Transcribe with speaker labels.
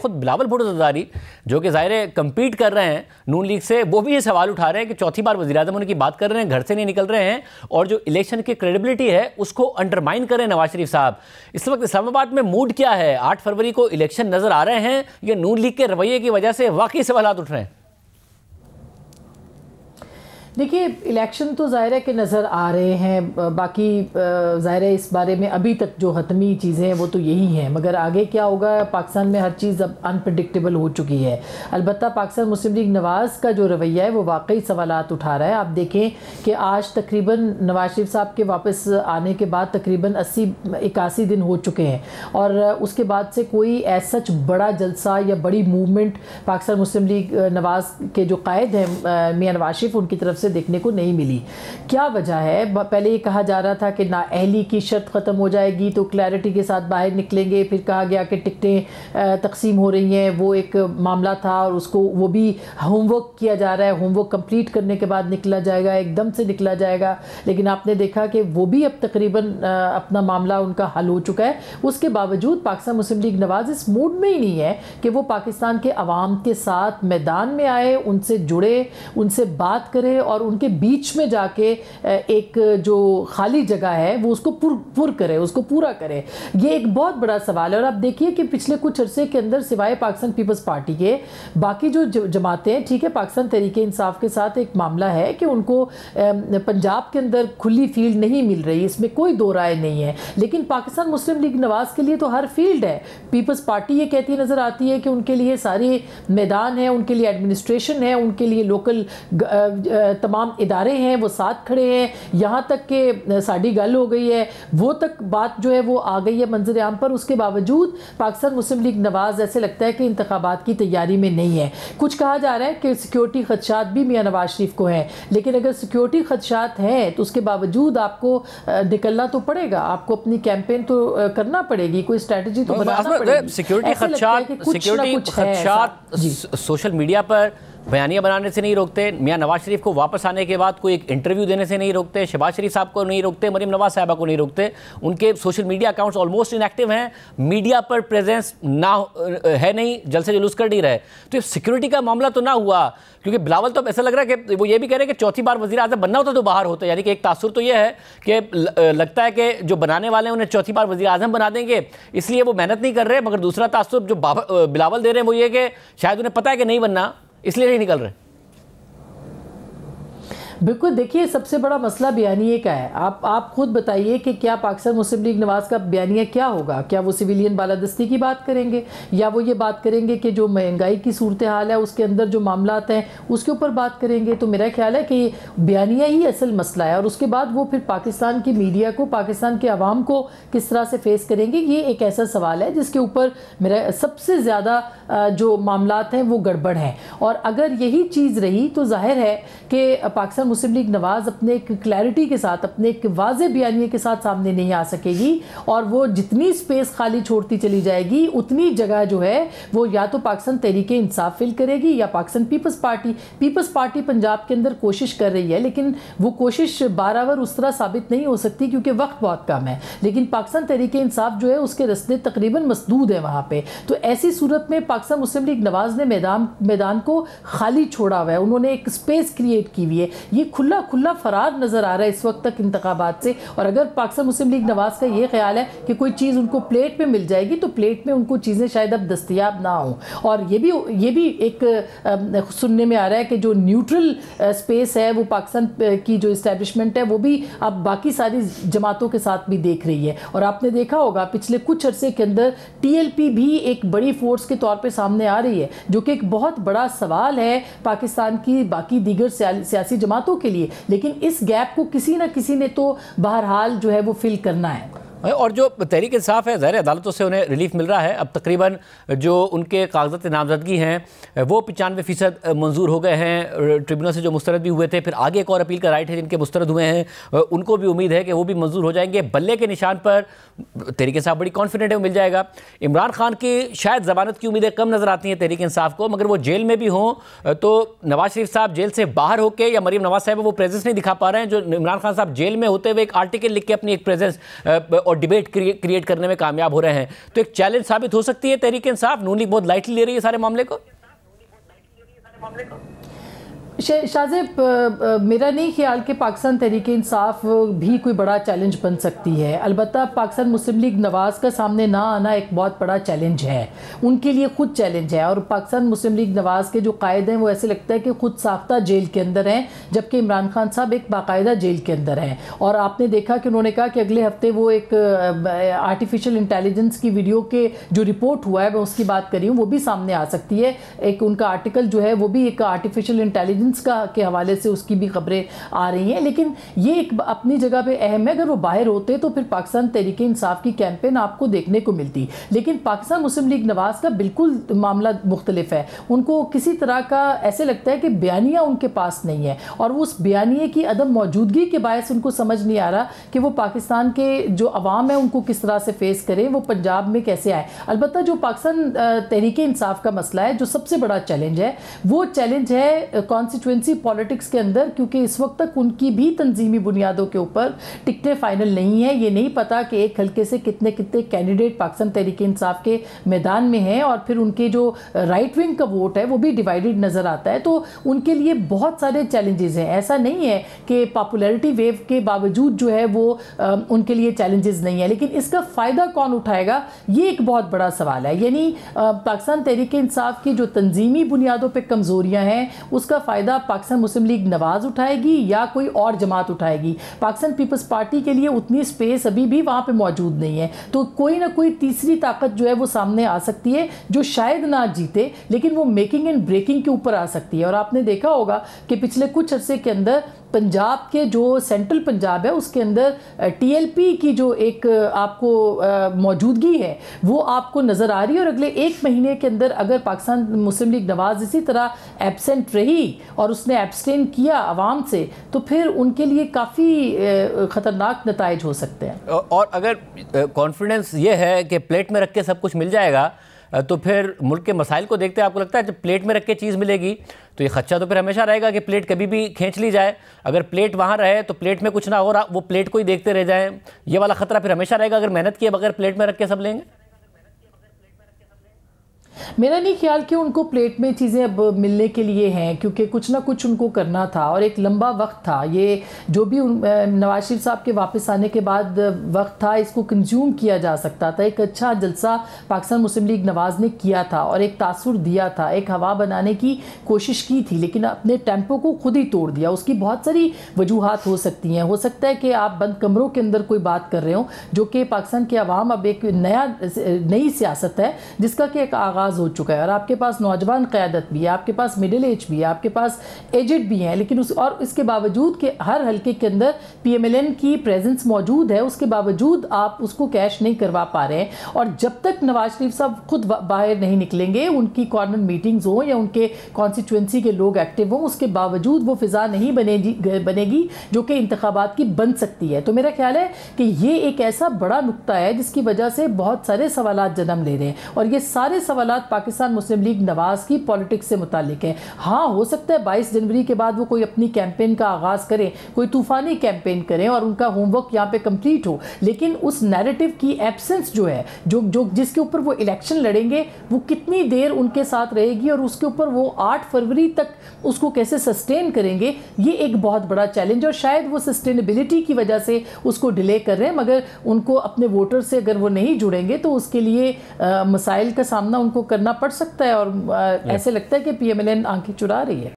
Speaker 1: खुद बिलावल भुट्टो ज़रदारी जो कि ज़ाहिर कम्पीट कर रहे हैं नून लीग से, वो भी ये सवाल उठा रहे हैं कि चौथी बार वज़ीर-ए-आज़म होने की बात कर रहे हैं, घर से नहीं निकल रहे हैं और जो इलेक्शन की क्रेडिबिलिटी है उसको अंडरमाइन कर रहे हैं नवाज शरीफ साहब। इस वक्त इस्लामाबाद में मूड क्या है? 8 फरवरी को इलेक्शन नज़र आ रहे हैं, ये नून लीग के रवैये की वजह से वाकई सवाल उठ रहे हैं?
Speaker 2: देखिए, इलेक्शन तो ज़ाहिर है कि नज़र आ रहे हैं, बाकी ज़ाहिर है इस बारे में अभी तक जो हतमी चीज़ें हैं वो तो यही हैं, मगर आगे क्या होगा पाकिस्तान में हर चीज़ अब अनप्रडिक्टेबल हो चुकी है। अलबत्ता पाकिस्तान मुस्लिम लीग नवाज़ का जो रवैया है वो वाकई सवालात उठा रहा है। आप देखें कि आज तकरीबन नवाज शरीफ साहब के वापस आने के बाद तकरीबन 80-81 दिन हो चुके हैं और उसके बाद से कोई ऐसा सच बड़ा जलसा या बड़ी मूवमेंट पाकिस्तान मुस्लिम लीग नवाज़ के जो कायद हैं मियां नवाज शरीफ उनकी तरफ से देखने को नहीं मिली। क्या वजह है? पहले ये कहा जा रहा था कि नाअहली की शर्त ख़त्म हो जाएगी तो क्लैरिटी के साथ बाहर निकलेंगे, फिर कहा गया कि टिकटें तकसीम हो रही हैं, वो एक मामला था और उसको वो भी होमवर्क किया जा रहा है, होमवर्क कंप्लीट करने के बाद निकला जाएगा, एकदम से निकला जाएगा। लेकिन आपने देखा कि वो भी अब तकरीबन अपना मामला उनका हल हो चुका है। उसके बावजूद पाकिस्तान मुस्लिम लीग नवाज़ इस मूड में ही नहीं है कि वो पाकिस्तान के अवाम के साथ मैदान में आए, उनसे जुड़े, उनसे बात करे और उनके बीच में जाके एक जो खाली जगह है वो उसको पुर करे, उसको पूरा करे। ये एक बहुत बड़ा सवाल है। और आप देखिए कि पिछले कुछ अरसे के अंदर सिवाय पाकिस्तान पीपल्स पार्टी के बाकी जो जमातें, ठीक है, पाकिस्तान तहरीके इंसाफ के साथ एक मामला है कि उनको पंजाब के अंदर खुली फील्ड नहीं मिल रही, इसमें कोई दो राय नहीं है। लेकिन पाकिस्तान मुस्लिम लीग नवाज़ के लिए तो हर फील्ड है। पीपल्स पार्टी ये कहती नज़र आती है कि उनके लिए सारे मैदान है, उनके लिए एडमिनिस्ट्रेशन है, उनके लिए लोकल तमाम इदारे हैं, वो साथ खड़े हैं। यहाँ तक कि साड़ी गल हो गई है, वो तक बात जो है वो आ गई है मंजर आम पर। उसके बावजूद पाकिस्तान मुस्लिम लीग नवाज़ ऐसे लगता है कि इंतखाबात की तैयारी में नहीं है। कुछ कहा जा रहा है कि सिक्योरिटी खदशात भी मियां नवाज शरीफ को हैं, लेकिन अगर सिक्योरिटी खदशात हैं तो उसके बावजूद आपको निकलना तो पड़ेगा, आपको अपनी कैंपेन तो करना पड़ेगी, कोई स्ट्रैटेजी तो बनाना पड़ेगी।
Speaker 1: सिक्योरिटी खदशात सोशल मीडिया पर बयानिया बनाने से नहीं रोकते, मियां नवाज शरीफ को वापस आने के बाद कोई एक इंटरव्यू देने से नहीं रोकते, शहबाज शरीफ साहब को नहीं रोकते, मरीम नवाज साहबा को नहीं रोकते। उनके social media accounts almost inactive हैं, मीडिया पर प्रेजेंस ना है नहीं, जल से जुलूस कर नहीं रहे। तो ये सिक्योरिटी का मामला तो ना हुआ, क्योंकि बिलावल तो ऐसा लग रहा है कि वो ये भी कह रहे हैं कि चौथी बार वज़ीर आज़म बनना होता तो बाहर होता। यानी कि एक तासुर तो ये है कि लगता है कि जो बनाने वाले हैं उन्हें चौथी बार वज़ीर आज़म बना देंगे, इसलिए वो मेहनत नहीं कर रहे। मगर दूसरा तासुर जो बिलावल दे रहे हैं वो ये कि शायद उन्हें पता है कि नहीं बनना, इसलिए नहीं निकल रहे।
Speaker 2: बिल्कुल, देखिए सबसे बड़ा मसला बयानिए का है। आप खुद बताइए कि क्या पाकिस्तान मुस्लिम लीग नवाज़ का बयानिया क्या होगा? क्या वो सिविलियन बालादस्ती की बात करेंगे या वो ये बात करेंगे कि जो महंगाई की सूरत हाल है उसके अंदर जो मामलात हैं उसके ऊपर बात करेंगे? तो मेरा ख्याल है कि बयानिया ही असल मसला है और उसके बाद वो फिर पाकिस्तान की मीडिया को, पाकिस्तान के अवाम को किस तरह से फेस करेंगे, ये एक ऐसा सवाल है जिसके ऊपर मेरा सबसे ज़्यादा जो मामलात हैं वो गड़बड़ हैं। और अगर यही चीज़ रही तो जाहिर है कि पाकिस्तान मुस्लिम लीग नवाज़ अपने एक क्लैरिटी के साथ, अपने एक वाज़े बयानिए के साथ सामने नहीं आ सकेगी और वो जितनी स्पेस खाली छोड़ती चली जाएगी उतनी जगह जो है वो या तो पाकिस्तान तहरीके इंसाफ फिल करेगी या पाकिस्तान पीपल्स पार्टी पंजाब के अंदर कोशिश कर रही है, लेकिन वो कोशिश बारावर उस तरह साबित नहीं हो सकती क्योंकि वक्त बहुत कम है। लेकिन पाकिस्तान तहरीके इंसाफ जो है उसके रस्ते तकरीबन मसदूद है वहाँ पे। तो ऐसी सूरत में पाकिस्तान मुस्लिम लीग नवाज़ ने मैदान को खाली छोड़ा हुआ है, उन्होंने एक स्पेस क्रिएट की हुई है। ये खुला फरार नज़र आ रहा है इस वक्त तक इंतखाबात से। और अगर पाकिस्तान मुस्लिम लीग नवाज़ का ये ख्याल है कि कोई चीज़ उनको प्लेट में मिल जाएगी तो प्लेट में उनको चीज़ें शायद अब दस्तयाब ना हों। और ये भी एक सुनने में आ रहा है कि जो न्यूट्रल स्पेस है वो पाकिस्तान की जो इस्टेब्लिशमेंट है वो भी अब बाकी सारी जमातों के साथ भी देख रही है। और आपने देखा होगा पिछले कुछ अरसे के अंदर TLP भी एक बड़ी फोर्स के तौर पर सामने आ रही है, जो कि एक बहुत बड़ा सवाल है पाकिस्तान की बाकी दीगर सियासी जमातों के लिए। लेकिन इस गैप को किसी ना किसी ने तो बहरहाल जो है वो फिल करना है।
Speaker 1: और जो तहरीक इंसाफ है, ज़ाहिर अदालतों से उन्हें रिलीफ मिल रहा है। अब तकरीबन जो उनके कागजात नामजदगी हैं वो 95% मंजूर हो गए हैं, ट्रिब्यूनल से जो मुस्तरद भी हुए थे। फिर आगे एक और अपील का राइट है जिनके मुस्तरद हुए हैं, उनको भी उम्मीद है कि वो भी मंजूर हो जाएंगे। बल्ले के निशान पर तहरीक इंसाफ बड़ी कॉन्फिडेंट है वो मिल जाएगा। इमरान खान की शायद ज़मानत की उम्मीदें कम नज़र आती हैं तहरीक इंसाफ को, मगर वो जेल में भी हों तो नवाज शरीफ साहब जेल से बाहर होकर या मरीम नवाज साहब वो प्रेजेंस नहीं दिखा पा रहे हैं। जो इमरान खान साहब जेल में होते हुए एक आर्टिकल लिख के अपनी एक प्रेजेंस और डिबेट क्रिएट करने में कामयाब हो रहे हैं। तो एक चैलेंज साबित हो सकती है तहरीक इंसाफ, नून लीग बहुत लाइटली ले रही है सारे मामले को।
Speaker 2: शाहजेब, मेरा नहीं ख्याल कि पाकिस्तान तहरीक इंसाफ भी कोई बड़ा चैलेंज बन सकती है। अलबत्ता पाकिस्तान मुस्लिम लीग नवाज़ का सामने ना आना एक बहुत बड़ा चैलेंज है, उनके लिए खुद चैलेंज है। और पाकिस्तान मुस्लिम लीग नवाज़ के जो कायद हैं वो ऐसे लगता है कि खुद साख्ता जेल के अंदर हैं, जबकि इमरान खान साहब एक बाकायदा जेल के अंदर हैं। और आपने देखा कि उन्होंने कहा कि अगले हफ्ते वो एक आर्टिफिशियल इंटेलिजेंस की वीडियो के जो रिपोर्ट हुआ है मैं उसकी बात कर रही हूँ, वो भी सामने आ सकती है। एक उनका आर्टिकल जो है वो भी एक आर्टिफिशियल इंटेलिजेंस के हवाले से उसकी भी खबरें आ रही हैं। लेकिन ये एक अपनी जगह पे अहम है। अगर वो बाहर होते तो फिर पाकिस्तान तहरीक इंसाफ की कैंपेन आपको देखने को मिलती, लेकिन पाकिस्तान मुस्लिम लीग नवाज़ का बिल्कुल मामला मुख्तलिफ है। उनको किसी तरह का ऐसे लगता है कि बयानिया उनके पास नहीं है, और उस बयानिए की अदम मौजूदगी के बायस उनको समझ नहीं आ रहा कि वो पाकिस्तान के जो अवाम है उनको किस तरह से फेस करें, वो पंजाब में कैसे आए। अलबत्ता जो पाकिस्तान तहरीक इंसाफ का मसला है, जो सबसे बड़ा चैलेंज है, वो चैलेंज है कॉन्स्टिट्यूंसी पॉलिटिक्स के अंदर, क्योंकि इस वक्त तक उनकी भी तंजीमी बुनियादों के ऊपर टिकटें फाइनल नहीं है। ये नहीं पता कि एक हल्के से कितने कितने कैंडिडेट पाकिस्तान तहरीक इंसाफ के मैदान में हैं, और फिर उनके जो राइट विंग का वोट है वो भी डिवाइडेड नज़र आता है। तो उनके लिए बहुत सारे चैलेंजेस हैं। ऐसा नहीं है कि पॉपुलैरिटी वेव के बावजूद जो है वो उनके लिए चैलेंजेस नहीं है, लेकिन इसका फ़ायदा कौन उठाएगा, ये एक बहुत बड़ा सवाल है। यानी पाकिस्तान तहरीक इंसाफ की जो तंजीमी बुनियादों पर कमज़ोरियाँ हैं उसका फ़ायदा पाकिस्तान मुस्लिम लीग नवाज़ उठाएगी या कोई और जमात उठाएगी। पाकिस्तान पीपल्स पार्टी के लिए उतनी स्पेस अभी भी वहाँ पे मौजूद नहीं है। तो कोई ना कोई तीसरी ताकत जो है वो सामने आ सकती है, जो शायद ना जीते लेकिन वो मेकिंग एंड ब्रेकिंग के ऊपर आ सकती है। और आपने देखा होगा कि पिछले कुछ अरसे के अंदर पंजाब के जो सेंट्रल पंजाब है उसके अंदर टीएलपी की जो एक आपको मौजूदगी है वो आपको नज़र आ रही है। और अगले एक महीने के अंदर अगर पाकिस्तान मुस्लिम लीग नवाज़ इसी तरह एब्सेंट रही और उसने एब्सटेन किया आवाम से, तो फिर उनके लिए काफ़ी ख़तरनाक नताइज हो सकते हैं।
Speaker 1: और अगर कॉन्फिडेंस ये है कि प्लेट में रख के सब कुछ मिल जाएगा, तो फिर मुल्क के मसाइल को देखते आपको लगता है जब प्लेट में रख के चीज़ मिलेगी तो ये खदशा तो फिर हमेशा रहेगा कि प्लेट कभी भी खींच ली जाए। अगर प्लेट वहाँ रहे तो प्लेट में कुछ ना हो रहा, वो प्लेट को ही देखते रह जाएं, ये वाला खतरा फिर हमेशा रहेगा अगर मेहनत किए बगैर प्लेट में रख के सब लेंगे।
Speaker 2: मेरा नहीं ख्याल कि उनको प्लेट में चीज़ें अब मिलने के लिए हैं, क्योंकि कुछ ना कुछ उनको करना था और एक लंबा वक्त था। ये जो भी नवाज शरीफ साहब के वापस आने के बाद वक्त था, इसको कंज्यूम किया जा सकता था। एक अच्छा जलसा पाकिस्तान मुस्लिम लीग नवाज़ ने किया था और एक तासुर दिया था, एक हवा बनाने की कोशिश की थी, लेकिन अपने टेम्पो को खुद ही तोड़ दिया। उसकी बहुत सारी वजूहात हो सकती हैं। हो सकता है कि आप बंद कमरों के अंदर कोई बात कर रहे हो, जो कि पाकिस्तान के अवाम अब एक नई सियासत है जिसका कि एक आगाज़ हो चुका है, और आपके पास नौजवान क़यादत भी है, आपके पास मिडिल एज भी है, आपके पास एजेड भी हैं, लेकिन इसके बावजूद कि हर हल्के के अंदर पीएमएलएन की प्रेजेंस मौजूद है, उसके बावजूद आप उसको कैश नहीं करवा पा रहे हैं। और जब तक नवाज शरीफ साहब खुद बाहर नहीं निकलेंगे, उनकी कॉर्नर मीटिंग्स हो या उनके कॉन्स्टिट्यूंसी के लोग एक्टिव हों, उसके बावजूद वो फिजा नहीं बनेगी जो कि इंतखाबात की बन सकती है। तो मेरा ख्याल है कि ये एक ऐसा बड़ा नुक्ता है जिसकी वजह से बहुत सारे सवालात जन्म ले रहे हैं, और ये सारे सवालात पाकिस्तान मुस्लिम लीग नवाज़ की पॉलिटिक्स से मुतालिक है। हाँ, हो सकता है 22 जनवरी के बाद वो कोई अपनी कैंपेन का आगाज़ करें, कोई तूफ़ानी कैंपेन करें और उनका होमवर्क यहाँ पे कंप्लीट हो, लेकिन उस नैरेटिव की एब्सेंस जो है, जो जिसके ऊपर वो इलेक्शन लड़ेंगे, वो कितनी देर उनके साथ रहेगी और उसके ऊपर वो 8 फरवरी तक उसको कैसे सस्टेन करेंगे, ये एक बहुत बड़ा चैलेंज। और शायद वो सस्टेनेबिलिटी की वजह से उसको डिले कर रहे हैं, मगर उनको अपने वोटर से अगर वो नहीं जुड़ेंगे तो उसके लिए मसाइल का सामना उनको करना पड़ सकता है। और ऐसे लगता है कि पीएमएलएन आंखें चुरा रही है।